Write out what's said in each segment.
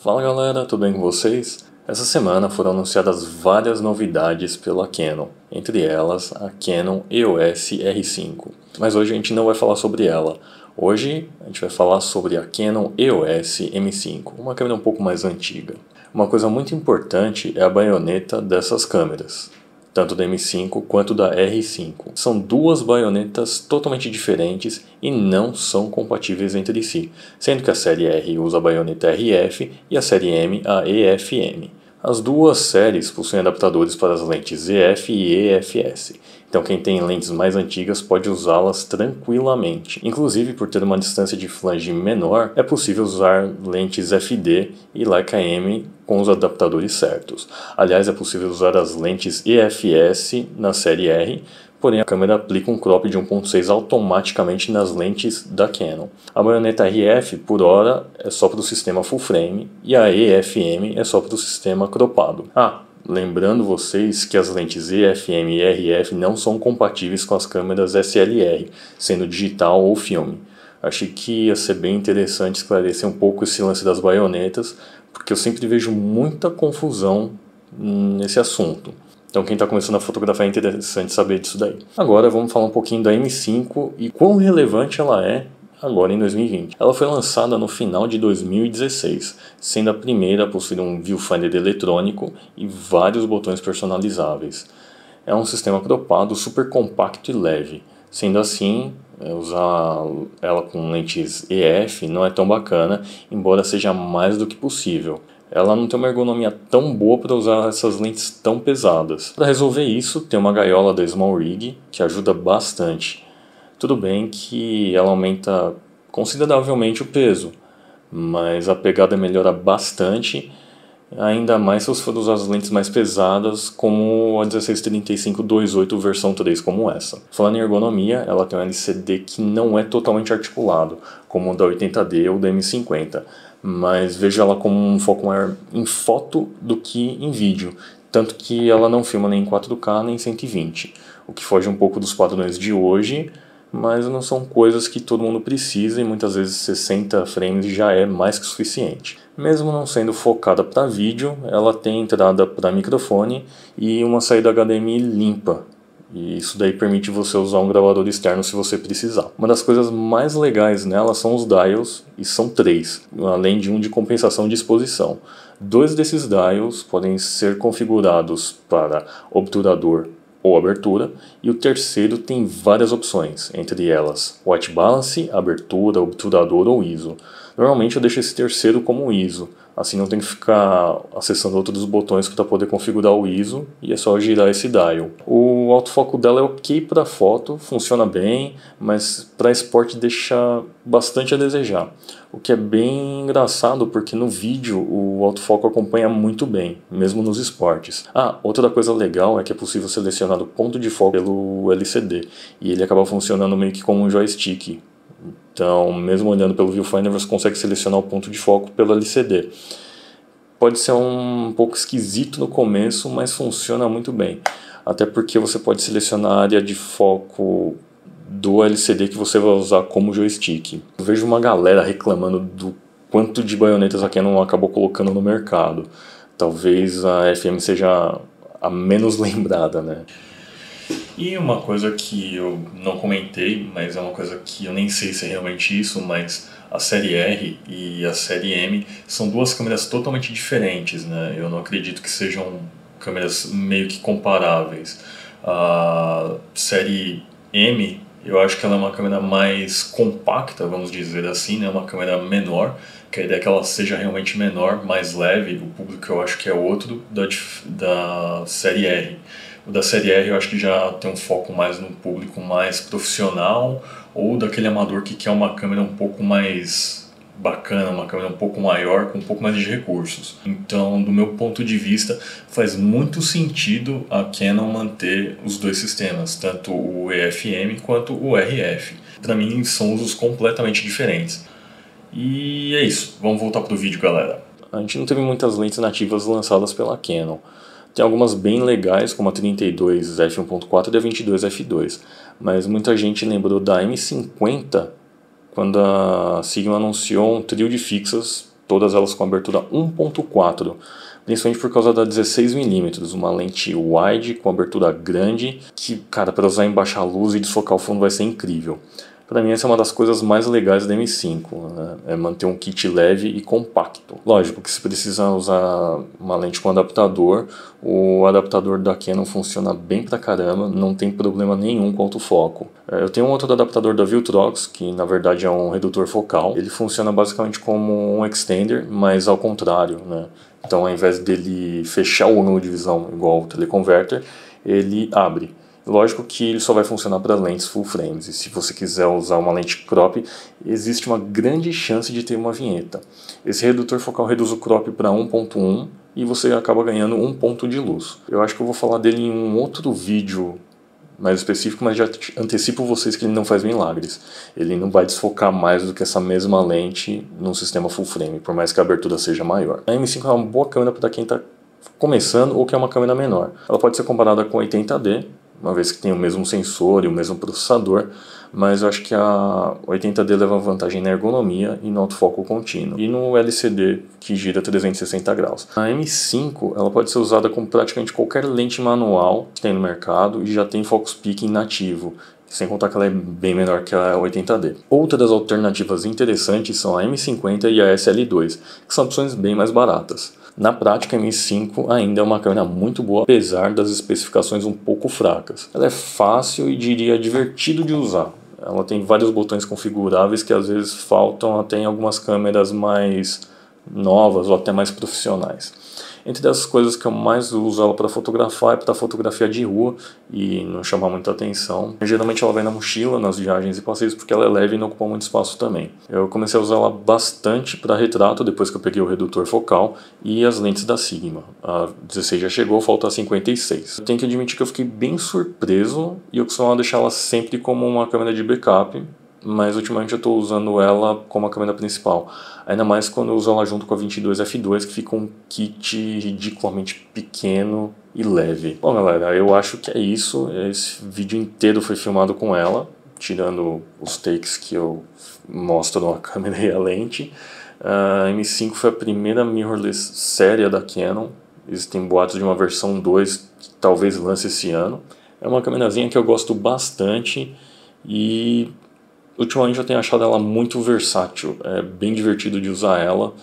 Fala galera, tudo bem com vocês? Essa semana foram anunciadas várias novidades pela Canon, entre elas a Canon EOS R5. Mas hoje a gente não vai falar sobre ela. Hoje a gente vai falar sobre a Canon EOS M5, uma câmera um pouco mais antiga. Uma coisa muito importante é a baioneta dessas câmeras, tanto da M5 quanto da R5. São duas baionetas totalmente diferentes e não são compatíveis entre si, sendo que a série R usa a baioneta RF e a série M a EFM. As duas séries possuem adaptadores para as lentes EF e EFS, então quem tem lentes mais antigas pode usá-las tranquilamente. Inclusive, por ter uma distância de flange menor, é possível usar lentes FD e Leica M com os adaptadores certos. Aliás, é possível usar as lentes EFS na série R, porém a câmera aplica um crop de 1.6 automaticamente nas lentes da Canon. A baioneta RF, por hora, é só para o sistema full frame e a EFM é só para o sistema cropado. Lembrando vocês que as lentes EFM e RF não são compatíveis com as câmeras SLR, sendo digital ou filme. Achei que ia ser bem interessante esclarecer um pouco esse lance das baionetas, porque eu sempre vejo muita confusão nesse assunto. Então quem está começando a fotografar é interessante saber disso daí. Agora vamos falar um pouquinho da M5 e quão relevante ela é agora em 2020. Ela foi lançada no final de 2016, sendo a primeira a possuir um viewfinder eletrônico e vários botões personalizáveis. É um sistema cropado super compacto e leve. Sendo assim, usar ela com lentes EF não é tão bacana, embora seja mais do que possível. Ela não tem uma ergonomia tão boa para usar essas lentes tão pesadas. Para resolver isso, tem uma gaiola da Small Rig que ajuda bastante. Tudo bem que ela aumenta consideravelmente o peso, mas a pegada melhora bastante, ainda mais se você for usar as lentes mais pesadas, como a 16-35-2.8 versão 3 como essa. Falando em ergonomia, ela tem um LCD que não é totalmente articulado, como o da 80D ou da M50, mas vejo ela como um foco maior em foto do que em vídeo, tanto que ela não filma nem em 4K nem em 120, o que foge um pouco dos padrões de hoje, mas não são coisas que todo mundo precisa e muitas vezes 60 frames já é mais que suficiente. Mesmo não sendo focada para vídeo, ela tem entrada para microfone e uma saída HDMI limpa. E isso daí permite você usar um gravador externo se você precisar. Uma das coisas mais legais nela são os dials, e são 3, além de um de compensação de exposição. 2 desses dials podem ser configurados para obturador ou abertura, e o terceiro tem várias opções, entre elas White Balance, abertura, obturador ou ISO. Normalmente eu deixo esse terceiro como ISO, assim não tem que ficar acessando outros botões para poder configurar o ISO, e é só girar esse dial. O autofoco dela é ok para foto, funciona bem, mas para esporte deixa bastante a desejar. O que é bem engraçado porque no vídeo o autofoco acompanha muito bem, mesmo nos esportes. Outra coisa legal é que é possível selecionar o ponto de foco pelo LCD, e ele acaba funcionando meio que como um joystick. Então, mesmo olhando pelo viewfinder, você consegue selecionar o ponto de foco pelo LCD. Pode ser um pouco esquisito no começo, mas funciona muito bem. Até porque você pode selecionar a área de foco do LCD que você vai usar como joystick. Eu vejo uma galera reclamando do quanto de baionetas a Canon acabou colocando no mercado. Talvez a FM seja a menos lembrada, né? E uma coisa que eu não comentei, mas é uma coisa que eu nem sei se é realmente isso, mas a série R e a série M são duas câmeras totalmente diferentes, né? Eu não acredito que sejam câmeras meio que comparáveis. A série M, eu acho que ela é uma câmera mais compacta, vamos dizer assim, né? Uma câmera menor, que a ideia é que ela seja realmente menor, mais leve. O público eu acho que é outro da série R. O da série R eu acho que já tem um foco mais no público mais profissional ou daquele amador que quer uma câmera um pouco mais bacana, uma câmera um pouco maior, com um pouco mais de recursos. Então, do meu ponto de vista, faz muito sentido a Canon manter os dois sistemas, tanto o EFM quanto o RF. Para mim, são usos completamente diferentes. E é isso, vamos voltar para o vídeo, galera. A gente não teve muitas lentes nativas lançadas pela Canon. Tem algumas bem legais, como a 32 f1.4 e a 22 f2, mas muita gente lembrou da M50 quando a Sigma anunciou um trio de fixas todas elas com abertura 1.4, principalmente por causa da 16mm, uma lente wide com abertura grande, que, cara, para usar em baixa luz e desfocar o fundo vai ser incrível. Para mim essa é uma das coisas mais legais da M5, né? É manter um kit leve e compacto. Lógico que se precisa usar uma lente com adaptador, o adaptador da Canon funciona bem pra caramba, não tem problema nenhum com autofoco. Eu tenho um outro adaptador da Viltrox, que na verdade é um redutor focal. Ele funciona basicamente como um extender, mas ao contrário, né? Então ao invés dele fechar o ângulo de visão igual o teleconverter, ele abre. Lógico que ele só vai funcionar para lentes full frames, e se você quiser usar uma lente crop, existe uma grande chance de ter uma vinheta. Esse redutor focal reduz o crop para 1.1 e você acaba ganhando 1 ponto de luz. Eu acho que eu vou falar dele em um outro vídeo mais específico, mas já antecipo vocês que ele não faz milagres. Ele não vai desfocar mais do que essa mesma lente num sistema full frame, por mais que a abertura seja maior. A M5 é uma boa câmera para quem está começando ou quer uma câmera menor. Ela pode ser comparada com 80D, uma vez que tem o mesmo sensor e o mesmo processador, mas eu acho que a 80D leva vantagem na ergonomia e no autofoco contínuo, e no LCD que gira 360 graus. A M5 ela pode ser usada com praticamente qualquer lente manual que tem no mercado e já tem focus peaking nativo, sem contar que ela é bem menor que a 80D. Outras alternativas interessantes são a M50 e a SL2, que são opções bem mais baratas. Na prática, a M5 ainda é uma câmera muito boa, apesar das especificações um pouco fracas. Ela é fácil e diria divertido de usar. Ela tem vários botões configuráveis que às vezes faltam até em algumas câmeras mais novas ou até mais profissionais. Entre as coisas que eu mais uso ela para fotografar é para fotografia de rua e não chamar muita atenção. Geralmente ela vai na mochila, nas viagens e passeios, porque ela é leve e não ocupa muito espaço também. Eu comecei a usar ela bastante para retrato depois que eu peguei o redutor focal e as lentes da Sigma. A 16 já chegou, falta a 56. Eu tenho que admitir que eu fiquei bem surpreso e eu costumava deixar ela sempre como uma câmera de backup, mas ultimamente eu estou usando ela como a câmera principal. Ainda mais quando eu uso ela junto com a 22F2, que fica um kit ridiculamente pequeno e leve. Bom galera, eu acho que é isso. Esse vídeo inteiro foi filmado com ela, tirando os takes que eu mostro a câmera e a lente. A M5 foi a primeira mirrorless séria da Canon. Existem boatos de uma versão 2 que talvez lance esse ano. É uma câmerazinha que eu gosto bastante e ultimamente eu tenho achado ela muito versátil, é bem divertido de usar ela.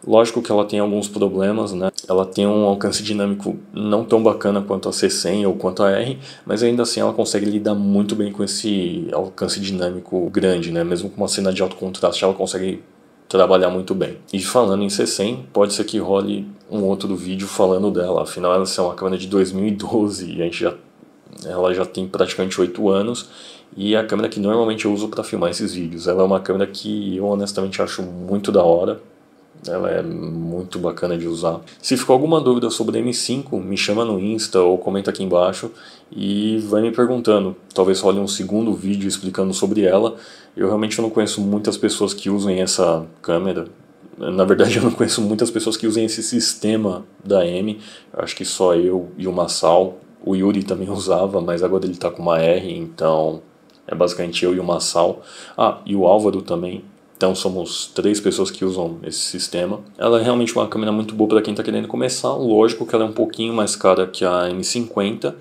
Lógico que ela tem alguns problemas, né? Ela tem um alcance dinâmico não tão bacana quanto a C100 ou quanto a R, mas ainda assim ela consegue lidar muito bem com esse alcance dinâmico grande, né? Mesmo com uma cena de alto contraste ela consegue trabalhar muito bem. E falando em C100, pode ser que role um outro vídeo falando dela, afinal ela é uma câmera de 2012 e ela já tem praticamente 8 anos e é a câmera que normalmente eu uso para filmar esses vídeos. Ela é uma câmera que eu honestamente acho muito da hora, ela é muito bacana de usar. Se ficou alguma dúvida sobre a M5, me chama no Insta ou comenta aqui embaixo e vai me perguntando. Talvez role um segundo vídeo explicando sobre ela. Eu realmente não conheço muitas pessoas que usem essa câmera. Na verdade eu não conheço muitas pessoas que usem esse sistema da M. Acho que só eu e o Massal. O Yuri também usava, mas agora ele está com uma R, então é basicamente eu e o Massal. Ah, e o Álvaro também. Então somos 3 pessoas que usam esse sistema. Ela é realmente uma câmera muito boa para quem está querendo começar. Lógico que ela é um pouquinho mais cara que a M50,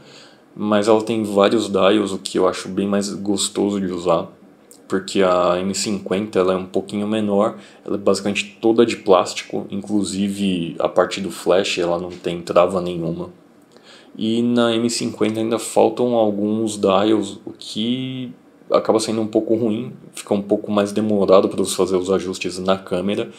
mas ela tem vários dials, o que eu acho bem mais gostoso de usar. Porque a M50 ela é um pouquinho menor, ela é basicamente toda de plástico, inclusive a parte do flash ela não tem trava nenhuma. E na M50 ainda faltam alguns dials, o que acaba sendo um pouco ruim, fica um pouco mais demorado para você fazer os ajustes na câmera,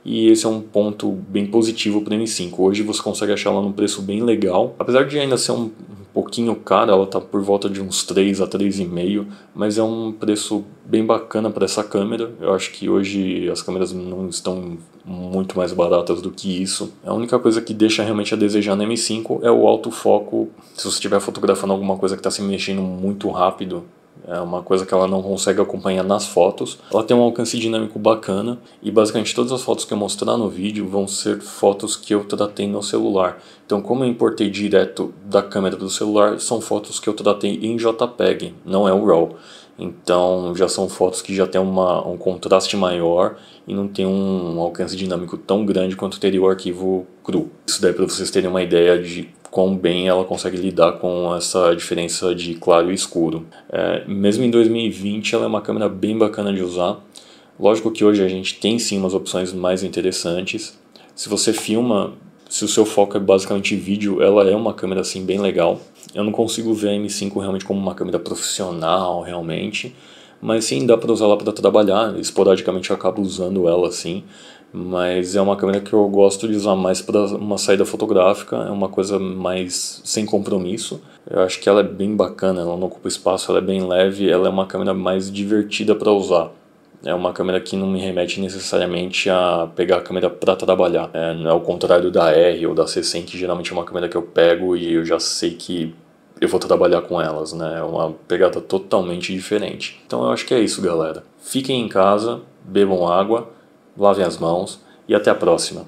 e esse é um ponto bem positivo para a M5. Hoje você consegue achar ela num preço bem legal, apesar de ainda ser um pouquinho cara, ela está por volta de uns 3 a 3,5, mas é um preço bem bacana para essa câmera. Eu acho que hoje as câmeras não estão muito mais baratas do que isso. A única coisa que deixa realmente a desejar na M5 é o autofoco. Se você estiver fotografando alguma coisa que está se mexendo muito rápido, é uma coisa que ela não consegue acompanhar nas fotos. Ela tem um alcance dinâmico bacana e basicamente todas as fotos que eu mostrar no vídeo vão ser fotos que eu tratei no celular. Então, como eu importei direto da câmera do celular, são fotos que eu tratei em JPEG, não é o RAW. Então já são fotos que já tem um contraste maior e não tem um alcance dinâmico tão grande quanto teria o arquivo cru. Isso daí para vocês terem uma ideia de quão bem ela consegue lidar com essa diferença de claro e escuro. Mesmo em 2020 ela é uma câmera bem bacana de usar. Lógico que hoje a gente tem sim umas opções mais interessantes. Se você filma, se o seu foco é basicamente vídeo, ela é uma câmera assim bem legal. Eu não consigo ver a M5 realmente como uma câmera profissional realmente, mas sim dá para usar ela para trabalhar. Esporadicamente eu acabo usando ela assim, mas é uma câmera que eu gosto de usar mais para uma saída fotográfica, é uma coisa mais sem compromisso. Eu acho que ela é bem bacana, ela não ocupa espaço, ela é bem leve, ela é uma câmera mais divertida para usar. É uma câmera que não me remete necessariamente a pegar a câmera para trabalhar. Não é ao contrário da R ou da C100, que geralmente é uma câmera que eu pego e eu já sei que eu vou trabalhar com elas, né? É uma pegada totalmente diferente. Então eu acho que é isso, galera. Fiquem em casa, bebam água, lavem as mãos e até a próxima.